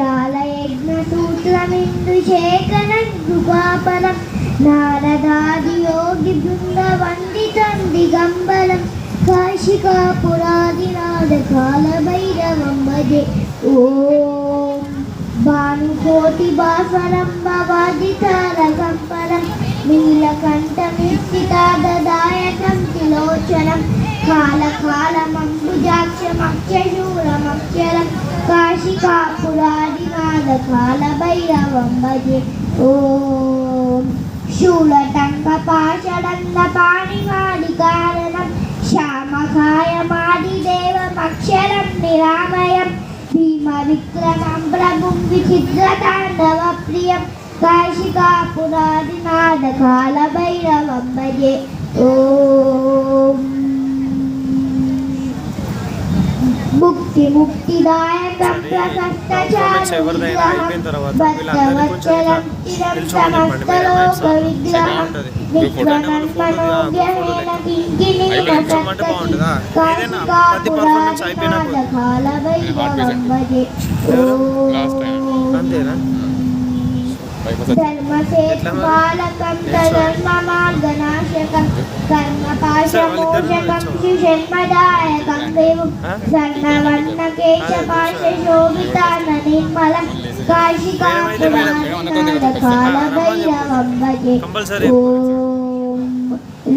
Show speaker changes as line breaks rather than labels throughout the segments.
व्यालयज्ञसूत्रमिन्दुशेखरं कृपापरं नारदादियोगिवृन्दवन्दितं दिगम्बरं काशिकापुरादिनाथकालभैरवं भजे ॐ भानुकोटिभास्वरं भवादितारकम्परं नीलकण्ठमिष्टिताददायकं त्रिलोचनं कालकालमम्बुजाक्षमक्षशूरमक्षरं काशिकापुरादिनाथकालभैरवं भजे ॐ शूलटङ्कपाषडन्नपाणिमादिकारणं श्यामकायमादिदेवमक्षरं निरामयं भीमविक्रमं प्रभुं विचित्रताण्डवप्रियं काशिकापुरादिनाथकालभैरवं भजे ॐ मुक्तिदायकं प्रशस्तचारुविग्रहं भक्तवत्सलं चिरं समस्तलोकविग्रहं विश्वनन्मनोज्ञेन किङ्किणीमसक्तति काशिकापुरादिनाथकालभैरवं भजे धर्मसेतुपालकं तदर्ममार्गनाशकं कर्मपाशमोचकं शिषन्मदायकं देवं स्वर्णवर्णकेशपाशशोभिताननिर्मलं काशिकापुरादिनाथकालभैरवं भजे ॐ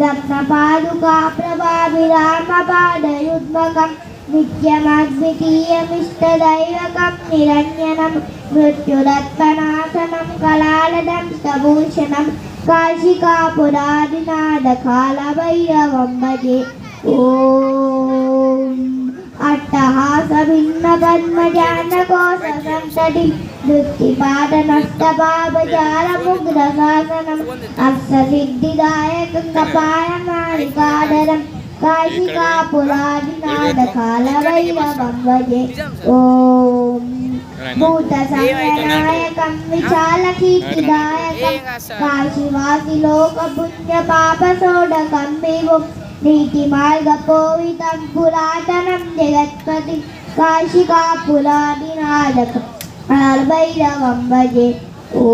रत्नपादुकाप्रभाभिरामपादयुग्मकं नित्यमद्वितीयमिष्टदैवकं निरञ्जनं मृत्युरत्पनाशनं कलालदं सभूषणं काशिकापुरादिनाथकालभैरवं भजे ॐ अट्टहासभिन्नपद्मजानकोशसंसदि वृत्तिपादनस्तपापजालमुग्धशासनम् अष्टसिद्धिदायकं कपालमालिकाधरं काशिकापुरादिनाथकालभैरवं भजे ॐ भूतसंगनायकं विशालकीर्तिदायकं काशीवासिलोकपुण्यपापसोडकं विभुं नीतिमार्गपोवितं पुरातनं जगत्पतिं काशिकापुरादिनाथकालभैरवं भजे ॐ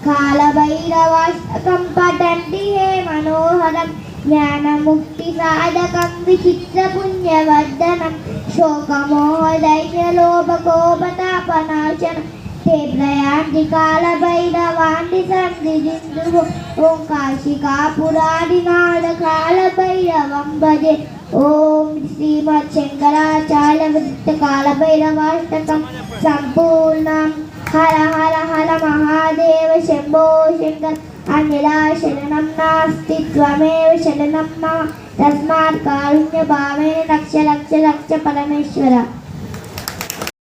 कालभैरवाष्टकं पठन्ति हे मनोहरं ज्ञानमुक्तिसाधकं विचित्रपुण्यवर्धनं शोकमोहदैन्यलोभकोपतापनाशनं ते प्रयान्ति कालभैरवान्ति सन्धिजिन्दुः ॐ काशिकापुरादिनाथकालभैरवं भजे ॐ श्रीमच्छङ्कराचार्यवृत्तकालभैरवाष्टकं सम्पूर्णं हर हर हर महादेव शम्भो शङ्कर अन्यदा शरणं नास्ति त्वमेव शरणं मम तस्मात् कारुण्यभावेन रक्ष रक्ष रक्ष परमेश्वर।